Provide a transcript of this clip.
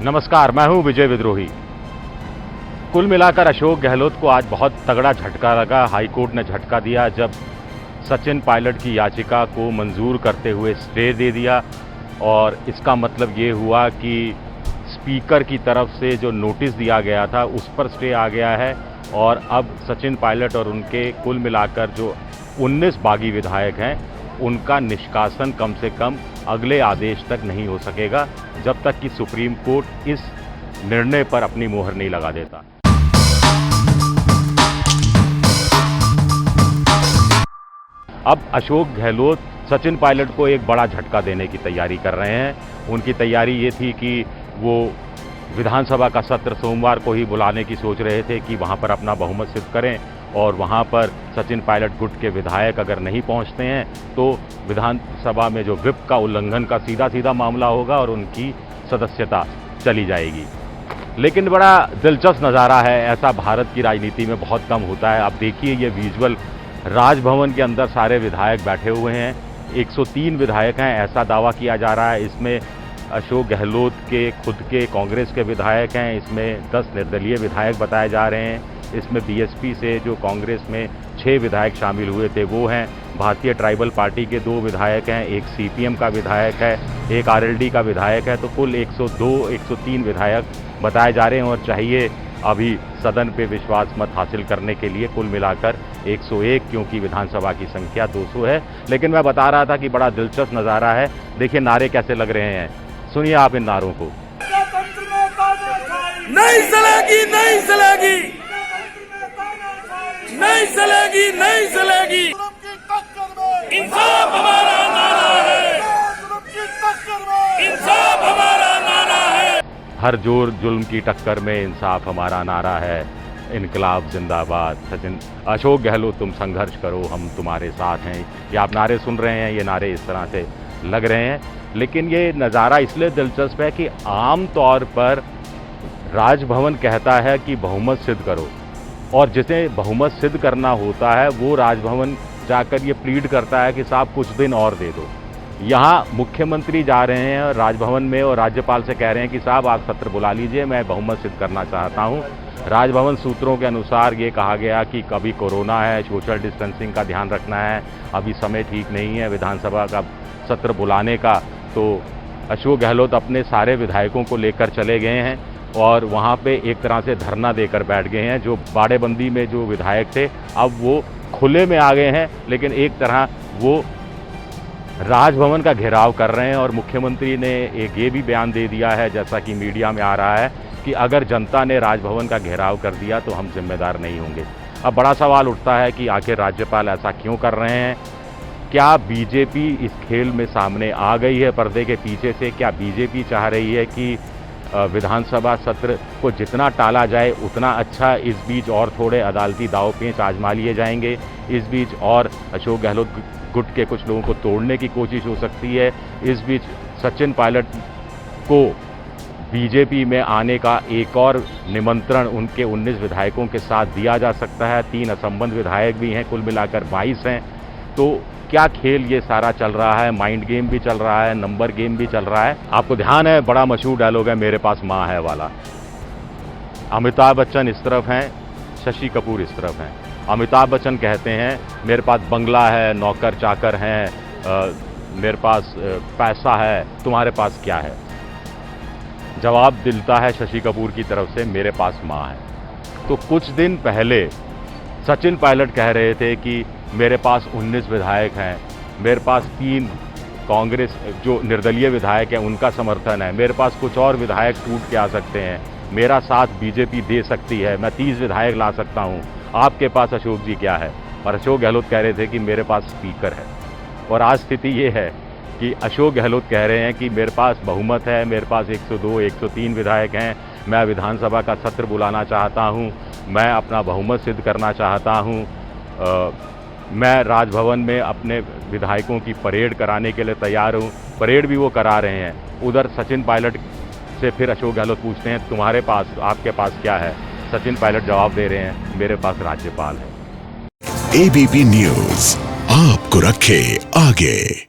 नमस्कार, मैं हूं विजय विद्रोही। कुल मिलाकर अशोक गहलोत को आज बहुत तगड़ा झटका लगा। हाईकोर्ट ने झटका दिया जब सचिन पायलट की याचिका को मंजूर करते हुए स्टे दे दिया, और इसका मतलब ये हुआ कि स्पीकर की तरफ से जो नोटिस दिया गया था उस पर स्टे आ गया है, और अब सचिन पायलट और उनके कुल मिलाकर जो 19 बागी विधायक हैं उनका निष्कासन कम से कम अगले आदेश तक नहीं हो सकेगा, जब तक कि सुप्रीम कोर्ट इस निर्णय पर अपनी मोहर नहीं लगा देता। अब अशोक गहलोत सचिन पायलट को एक बड़ा झटका देने की तैयारी कर रहे हैं। उनकी तैयारी ये थी कि वो विधानसभा का सत्र सोमवार को ही बुलाने की सोच रहे थे कि वहाँ पर अपना बहुमत सिद्ध करें, और वहाँ पर सचिन पायलट गुट के विधायक अगर नहीं पहुँचते हैं तो विधानसभा में जो व्हिप का उल्लंघन का सीधा मामला होगा और उनकी सदस्यता चली जाएगी। लेकिन बड़ा दिलचस्प नज़ारा है, ऐसा भारत की राजनीति में बहुत कम होता है। आप देखिए ये विजुअल, राजभवन के अंदर सारे विधायक बैठे हुए हैं। 103 विधायक हैं ऐसा दावा किया जा रहा है। इसमें अशोक गहलोत के खुद के कांग्रेस के विधायक हैं, इसमें 10 निर्दलीय विधायक बताए जा रहे हैं, इसमें बीएसपी से जो कांग्रेस में 6 विधायक शामिल हुए थे वो हैं, भारतीय ट्राइबल पार्टी के 2 विधायक हैं, एक सीपीएम का विधायक है, एक आरएलडी का विधायक है। तो कुल 103 विधायक बताए जा रहे हैं, और चाहिए अभी सदन पे विश्वास मत हासिल करने के लिए कुल मिलाकर 101, क्योंकि विधानसभा की संख्या 200 है। लेकिन मैं बता रहा था कि बड़ा दिलचस्प नज़ारा है। देखिए नारे कैसे लग रहे हैं, सुनिए आप इन नारों को। नहीं चलेगी, नहीं चलेगी, नहीं चलेगी, नहीं चलेगी। इंसाफ हमारा नारा है, इंसाफ हमारा नारा है। हर जोर जुल्म की टक्कर में इंसाफ हमारा नारा है, इनकलाब जिंदाबाद। सचिन अशोक गहलोत तुम संघर्ष करो, हम तुम्हारे साथ हैं। ये आप नारे सुन रहे हैं, ये नारे इस तरह से लग रहे हैं। लेकिन ये नज़ारा इसलिए दिलचस्प है कि आम तौर पर राजभवन कहता है कि बहुमत सिद्ध करो, और जिसे बहुमत सिद्ध करना होता है वो राजभवन जाकर ये प्लीड करता है कि साहब कुछ दिन और दे दो। यहाँ मुख्यमंत्री जा रहे हैं राजभवन में और राज्यपाल से कह रहे हैं कि साहब आप सत्र बुला लीजिए, मैं बहुमत सिद्ध करना चाहता हूँ। राजभवन सूत्रों के अनुसार ये कहा गया कि कभी कोरोना है, सोशल डिस्टेंसिंग का ध्यान रखना है, अभी समय ठीक नहीं है विधानसभा का सत्र बुलाने का। तो अशोक गहलोत अपने सारे विधायकों को लेकर चले गए हैं और वहाँ पे एक तरह से धरना देकर बैठ गए हैं। जो बाड़ेबंदी में जो विधायक थे अब वो खुले में आ गए हैं, लेकिन एक तरह वो राजभवन का घेराव कर रहे हैं। और मुख्यमंत्री ने एक ये भी बयान दे दिया है, जैसा कि मीडिया में आ रहा है, कि अगर जनता ने राजभवन का घेराव कर दिया तो हम जिम्मेदार नहीं होंगे। अब बड़ा सवाल उठता है कि आखिर राज्यपाल ऐसा क्यों कर रहे हैं? क्या बीजेपी इस खेल में सामने आ गई है पर्दे के पीछे से? क्या बीजेपी चाह रही है कि विधानसभा सत्र को जितना टाला जाए उतना अच्छा? इस बीच और थोड़े अदालती दाव पेंच आजमा लिए जाएंगे, इस बीच और अशोक गहलोत गुट के कुछ लोगों को तोड़ने की कोशिश हो सकती है, इस बीच सचिन पायलट को बीजेपी में आने का एक और निमंत्रण उनके 19 विधायकों के साथ दिया जा सकता है। 3 असंबद्ध विधायक भी हैं, कुल मिलाकर 22 हैं। तो क्या खेल ये सारा चल रहा है? माइंड गेम भी चल रहा है, नंबर गेम भी चल रहा है। आपको ध्यान है, बड़ा मशहूर डायलॉग है, मेरे पास माँ है वाला। अमिताभ बच्चन इस तरफ हैं, शशि कपूर इस तरफ हैं। अमिताभ बच्चन कहते हैं मेरे पास बंगला है, नौकर चाकर हैं, मेरे पास पैसा है, तुम्हारे पास क्या है? जवाब मिलता है शशि कपूर की तरफ से, मेरे पास माँ है। तो कुछ दिन पहले सचिन पायलट कह रहे थे कि मेरे पास 19 विधायक हैं, मेरे पास 3 कांग्रेस जो निर्दलीय विधायक हैं उनका समर्थन है, मेरे पास कुछ और विधायक टूट के आ सकते हैं, मेरा साथ बीजेपी दे सकती है, मैं 30 विधायक ला सकता हूं, आपके पास अशोक जी क्या है? और अशोक गहलोत कह रहे थे कि मेरे पास स्पीकर है। और आज स्थिति ये है कि अशोक गहलोत कह रहे हैं कि मेरे पास बहुमत है, मेरे पास 102, 103 विधायक हैं, मैं विधानसभा का सत्र बुलाना चाहता हूं, मैं अपना बहुमत सिद्ध करना चाहता हूं, मैं राजभवन में अपने विधायकों की परेड कराने के लिए तैयार हूं। परेड भी वो करा रहे हैं। उधर सचिन पायलट से फिर अशोक गहलोत पूछते हैं तुम्हारे पास, आपके पास क्या है? सचिन पायलट जवाब दे रहे हैं मेरे पास राज्यपाल है। एबीपी न्यूज़ आपको रखे आगे।